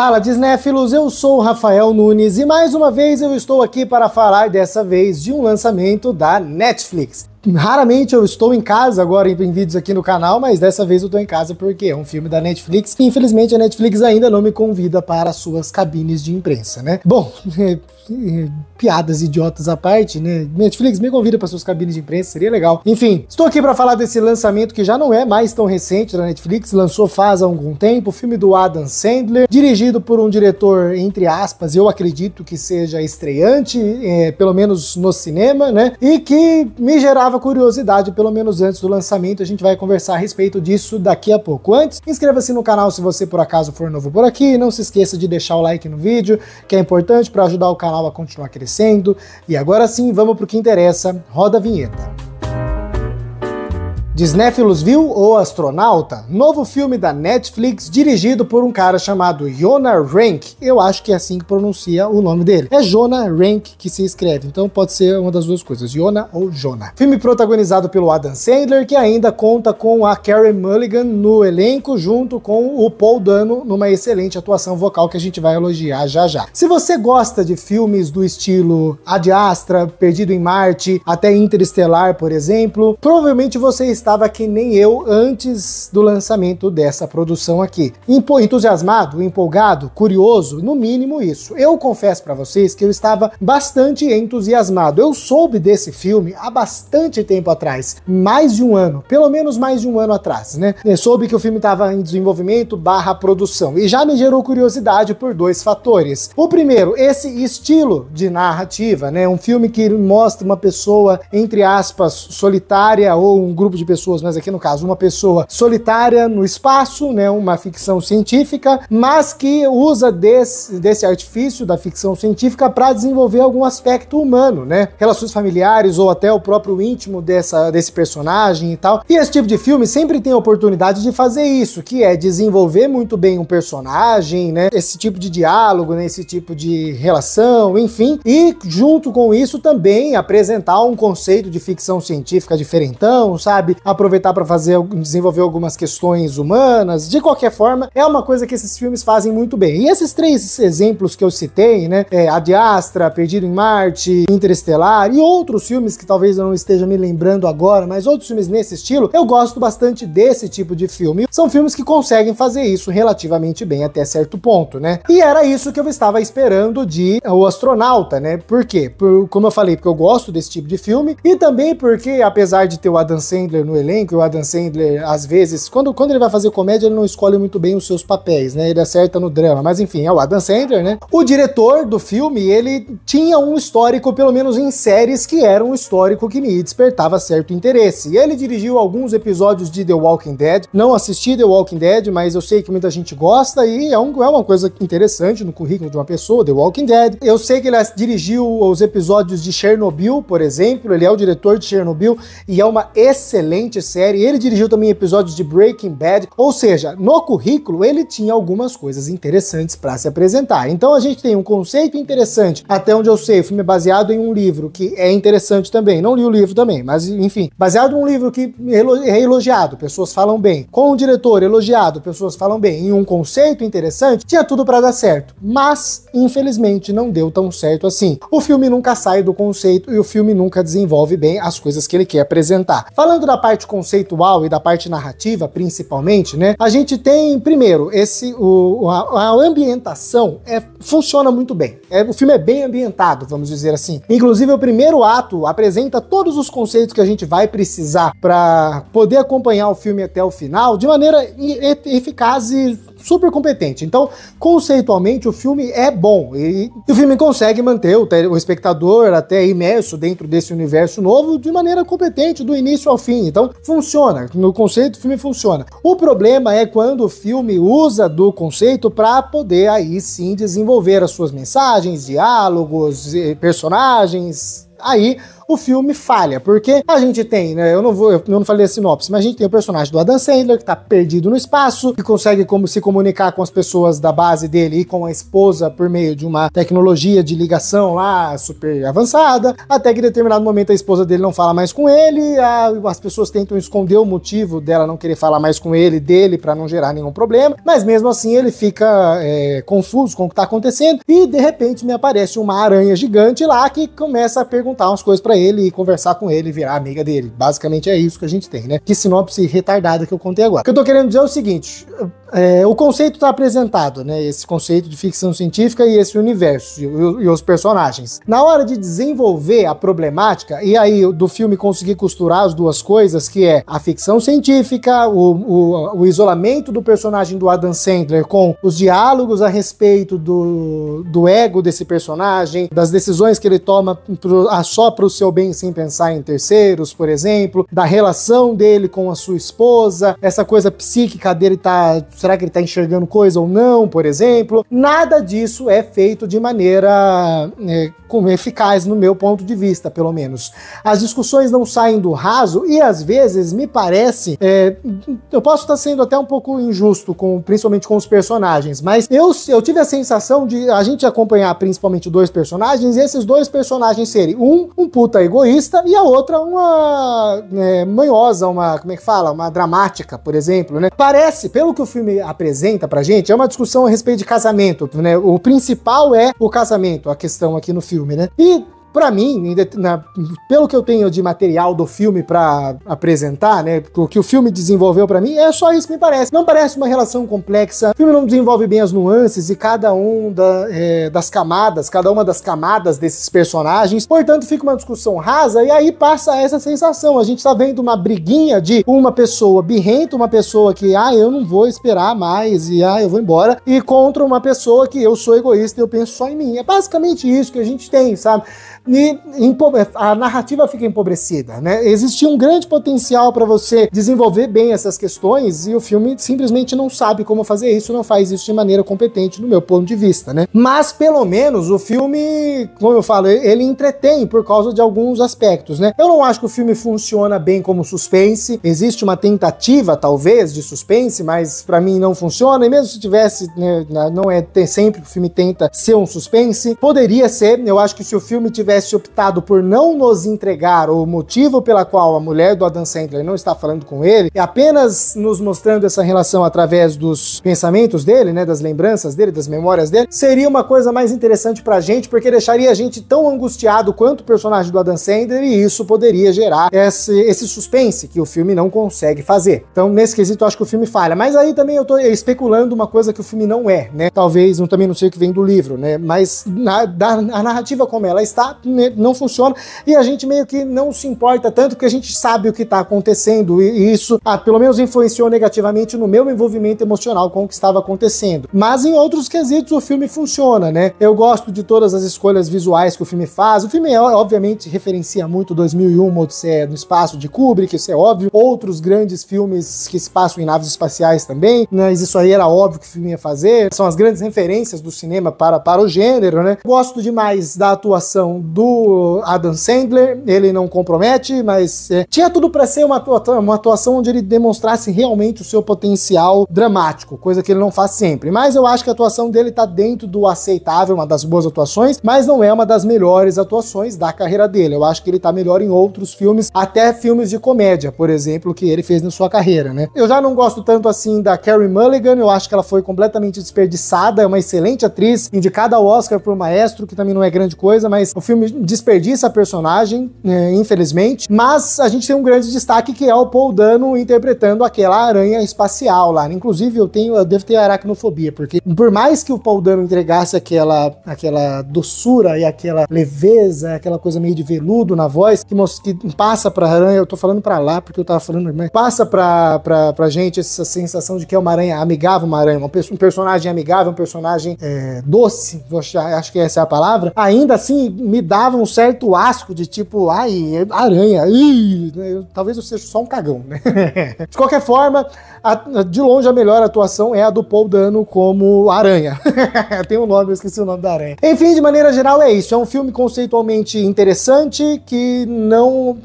Fala Disnéfilos, eu sou o Rafael Nunes e mais uma vez eu estou aqui para falar dessa vez de um lançamento da Netflix. Raramente eu estou em casa agora em vídeos aqui no canal, mas dessa vez eu estou em casa porque é um filme da Netflix e infelizmente a Netflix ainda não me convida para suas cabines de imprensa, né? Bom, piadas idiotas à parte, né? Netflix me convida para suas cabines de imprensa, seria legal. Enfim, estou aqui para falar desse lançamento que já não é mais tão recente da Netflix, lançou faz algum tempo, o filme do Adam Sandler, dirigido por um diretor, entre aspas, eu acredito que seja estreante, pelo menos no cinema, né? E que me gerava curiosidade, pelo menos antes do lançamento. A gente vai conversar a respeito disso daqui a pouco. Antes, inscreva-se no canal se você por acaso for novo por aqui, não se esqueça de deixar o like no vídeo, que é importante para ajudar o canal a continuar crescendo. E agora sim, vamos pro que interessa, roda a vinheta. Disnéfilos viu O Astronauta? Novo filme da Netflix dirigido por um cara chamado Jonah Rank. Eu acho que é assim que pronuncia o nome dele. É Jonah Rank que se escreve, então pode ser uma das duas coisas, Jonah ou Jonah. Filme protagonizado pelo Adam Sandler, que ainda conta com a Carey Mulligan no elenco, junto com o Paul Dano numa excelente atuação vocal que a gente vai elogiar já já. Se você gosta de filmes do estilo Ad Astra, Perdido em Marte, até Interestelar, por exemplo, provavelmente você estava que nem eu antes do lançamento dessa produção aqui. Entusiasmado, empolgado, curioso, no mínimo isso. Eu confesso pra vocês que eu estava bastante entusiasmado. Eu soube desse filme há bastante tempo atrás, mais de um ano, pelo menos mais de um ano atrás, né? Eu soube que o filme estava em desenvolvimento / produção e já me gerou curiosidade por dois fatores. O primeiro, esse estilo de narrativa, né? Um filme que mostra uma pessoa, entre aspas, solitária ou um grupo de pessoas, mas aqui no caso uma pessoa solitária no espaço, né, uma ficção científica, mas que usa desse artifício da ficção científica para desenvolver algum aspecto humano, né, relações familiares ou até o próprio íntimo desse personagem e tal. E esse tipo de filme sempre tem a oportunidade de fazer isso, que é desenvolver muito bem um personagem, né, esse tipo de diálogo, né, esse tipo de relação, enfim, e junto com isso também apresentar um conceito de ficção científica diferentão, sabe? Aproveitar para desenvolver algumas questões humanas. De qualquer forma, é uma coisa que esses filmes fazem muito bem. E esses três exemplos que eu citei, né, Ad Astra, Perdido em Marte, Interestelar e outros filmes que talvez eu não esteja me lembrando agora, mas outros filmes nesse estilo, eu gosto bastante desse tipo de filme. São filmes que conseguem fazer isso relativamente bem até certo ponto, né? E era isso que eu estava esperando de O Astronauta, né? Por quê? Como eu falei, porque eu gosto desse tipo de filme e também porque, apesar de ter o Adam Sandler no elenco, o Adam Sandler, às vezes, quando ele vai fazer comédia, ele não escolhe muito bem os seus papéis, né? Ele acerta no drama, mas enfim, é o Adam Sandler, né? O diretor do filme, ele tinha um histórico, pelo menos em séries, que era um histórico que me despertava certo interesse. E ele dirigiu alguns episódios de The Walking Dead. Não assisti The Walking Dead, mas eu sei que muita gente gosta e é uma coisa interessante no currículo de uma pessoa, The Walking Dead. Eu sei que ele dirigiu os episódios de Chernobyl, por exemplo, ele é o diretor de Chernobyl e é uma excelente série. Ele dirigiu também episódios de Breaking Bad, ou seja, no currículo ele tinha algumas coisas interessantes para se apresentar. Então a gente tem um conceito interessante, até onde eu sei, o filme é baseado em um livro que é interessante também, não li o livro também, mas enfim, baseado em um livro que é elogiado, pessoas falam bem, com um diretor elogiado, pessoas falam bem, em um conceito interessante, tinha tudo para dar certo, mas infelizmente não deu tão certo assim. O filme nunca sai do conceito e o filme nunca desenvolve bem as coisas que ele quer apresentar. Falando da parte conceitual e da parte narrativa, principalmente, né? A gente tem, primeiro, a ambientação funciona muito bem. O filme é bem ambientado, vamos dizer assim. Inclusive, o primeiro ato apresenta todos os conceitos que a gente vai precisar para poder acompanhar o filme até o final de maneira eficaz e super competente. Então, conceitualmente, o filme é bom e o filme consegue manter o espectador até imerso dentro desse universo novo de maneira competente, do início ao fim. Então, funciona. No conceito, o filme funciona. O problema é quando o filme usa do conceito para poder aí sim desenvolver as suas mensagens, diálogos, personagens. Aí o filme falha, porque a gente tem, né, eu não falei a sinopse, mas a gente tem o personagem do Adam Sandler, que tá perdido no espaço, que consegue se comunicar com as pessoas da base dele e com a esposa por meio de uma tecnologia de ligação lá super avançada, até que em determinado momento a esposa dele não fala mais com ele, as pessoas tentam esconder o motivo dela não querer falar mais com ele, dele, pra não gerar nenhum problema, mas mesmo assim ele fica confuso com o que tá acontecendo, e de repente me aparece uma aranha gigante lá que começa a perguntar umas coisas pra ele e conversar com ele, virar amiga dele. Basicamente é isso que a gente tem, né? Que sinopse retardada que eu contei agora. O que eu tô querendo dizer é o seguinte, o conceito tá apresentado, né? Esse conceito de ficção científica e esse universo e os personagens. Na hora de desenvolver a problemática, e aí do filme conseguir costurar as duas coisas, que é a ficção científica, o isolamento do personagem do Adam Sandler com os diálogos a respeito do ego desse personagem, das decisões que ele toma só pro seu bem sem pensar em terceiros, por exemplo, da relação dele com a sua esposa, essa coisa psíquica dele será que ele tá enxergando coisa ou não, por exemplo? Nada disso é feito de maneira eficaz no meu ponto de vista, pelo menos. As discussões não saem do raso e às vezes me parece, eu posso estar sendo até um pouco injusto, principalmente com os personagens, mas eu tive a sensação de a gente acompanhar principalmente dois personagens e esses dois personagens serem um puta egoísta e a outra uma manhosa, como é que fala? Uma dramática, por exemplo, né? Parece, pelo que o filme apresenta pra gente, é uma discussão a respeito de casamento, né? O principal é o casamento, a questão aqui no filme, né? E pra mim, pelo que eu tenho de material do filme pra apresentar, né, o que o filme desenvolveu pra mim, é só isso que me parece. Não parece uma relação complexa, o filme não desenvolve bem as nuances e cada uma das camadas desses personagens, portanto fica uma discussão rasa e aí passa essa sensação, a gente tá vendo uma briguinha de uma pessoa birrenta, uma pessoa que, eu não vou esperar mais e, eu vou embora, e contra uma pessoa que eu sou egoísta e eu penso só em mim. É basicamente isso que a gente tem, sabe? E a narrativa fica empobrecida, né? Existia um grande potencial para você desenvolver bem essas questões e o filme simplesmente não sabe como fazer isso, não faz isso de maneira competente no meu ponto de vista, né? Mas pelo menos o filme, como eu falo, ele entretém por causa de alguns aspectos, né? Eu não acho que o filme funciona bem como suspense, existe uma tentativa talvez de suspense, mas para mim não funciona, e mesmo se tivesse, né, não é sempre que o filme tenta ser um suspense, poderia ser. Eu acho que se o filme tivesse optado por não nos entregar o motivo pela qual a mulher do Adam Sandler não está falando com ele, e apenas nos mostrando essa relação através dos pensamentos dele, né, das lembranças dele, das memórias dele, seria uma coisa mais interessante pra gente, porque deixaria a gente tão angustiado quanto o personagem do Adam Sandler, e isso poderia gerar esse suspense que o filme não consegue fazer. Então, nesse quesito, eu acho que o filme falha. Mas aí também eu tô especulando uma coisa que o filme não é, né? Talvez, eu também não sei o que vem do livro, né? Mas a narrativa como ela está, não funciona, e a gente meio que não se importa tanto, porque a gente sabe o que tá acontecendo, e isso, pelo menos influenciou negativamente no meu envolvimento emocional com o que estava acontecendo. Mas em outros quesitos o filme funciona, né? Eu gosto de todas as escolhas visuais que o filme faz. O filme, obviamente, referencia muito 2001, Uma Odisseia no Espaço, de Kubrick, isso é óbvio. Outros grandes filmes que se passam em naves espaciais também, mas isso aí era óbvio que o filme ia fazer. São as grandes referências do cinema para o gênero, né? Gosto demais da atuação do Adam Sandler, ele não compromete, mas tinha tudo para ser uma atuação onde ele demonstrasse realmente o seu potencial dramático, coisa que ele não faz sempre. Mas eu acho que a atuação dele tá dentro do aceitável, uma das boas atuações, mas não é uma das melhores atuações da carreira dele. Eu acho que ele tá melhor em outros filmes, até filmes de comédia, por exemplo, que ele fez na sua carreira, né? Eu já não gosto tanto assim da Carey Mulligan, eu acho que ela foi completamente desperdiçada, é uma excelente atriz, indicada ao Oscar por Maestro, que também não é grande coisa, mas o filme desperdiça a personagem, infelizmente, mas a gente tem um grande destaque que é o Paul Dano interpretando aquela aranha espacial lá. Inclusive eu devo ter aracnofobia, porque por mais que o Paul Dano entregasse aquela doçura e aquela leveza, aquela coisa meio de veludo na voz, que passa pra aranha, eu tô falando pra lá porque eu tava falando, mas passa pra gente essa sensação de que é uma aranha amigável, um personagem amigável, um personagem doce, acho que essa é a palavra, ainda assim me dava um certo asco de tipo, ai, aranha, talvez eu seja só um cagão, né? De qualquer forma, de longe a melhor atuação é a do Paul Dano como aranha. Tem um nome, eu esqueci o nome da aranha. Enfim, de maneira geral é isso, é um filme conceitualmente interessante que não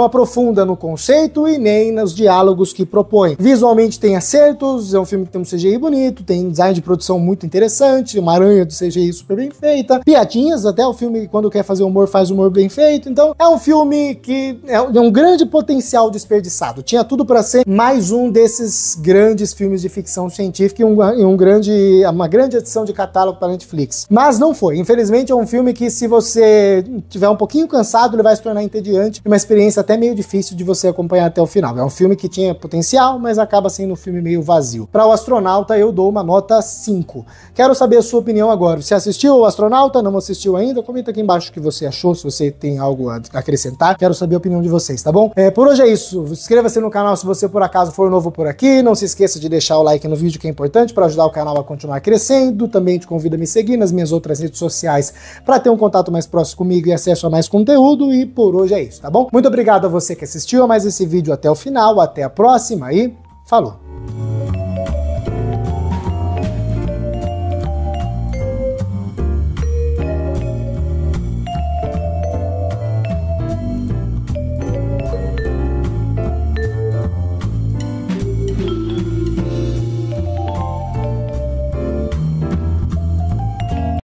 aprofunda no conceito e nem nos diálogos que propõe. Visualmente tem acertos, é um filme que tem um CGI bonito, tem design de produção muito interessante, uma aranha de CGI super bem feita, piadinhas, até o filme quando quer fazer humor faz humor bem feito, então é um filme que é um grande potencial desperdiçado, tinha tudo para ser mais um desses grandes filmes de ficção científica e uma grande adição de catálogo para Netflix, mas não foi, infelizmente é um filme que se você tiver um pouquinho cansado ele vai se tornar entediante, uma experiência até meio difícil de você acompanhar até o final, é um filme que tinha potencial, mas acaba sendo um filme meio vazio. Para O Astronauta eu dou uma nota 5. Quero saber a sua opinião agora. Você assistiu O Astronauta? Não assistiu ainda? Comenta aqui embaixo o que você achou, se você tem algo a acrescentar. Quero saber a opinião de vocês, tá bom? Por hoje é isso. Inscreva-se no canal se você por acaso for novo por aqui. Não se esqueça de deixar o like no vídeo que é importante para ajudar o canal a continuar crescendo. Também te convido a me seguir nas minhas outras redes sociais para ter um contato mais próximo comigo e acesso a mais conteúdo. E por hoje é isso, tá bom? Muito obrigado a você que assistiu a mais esse vídeo até o final. Até a próxima e falou!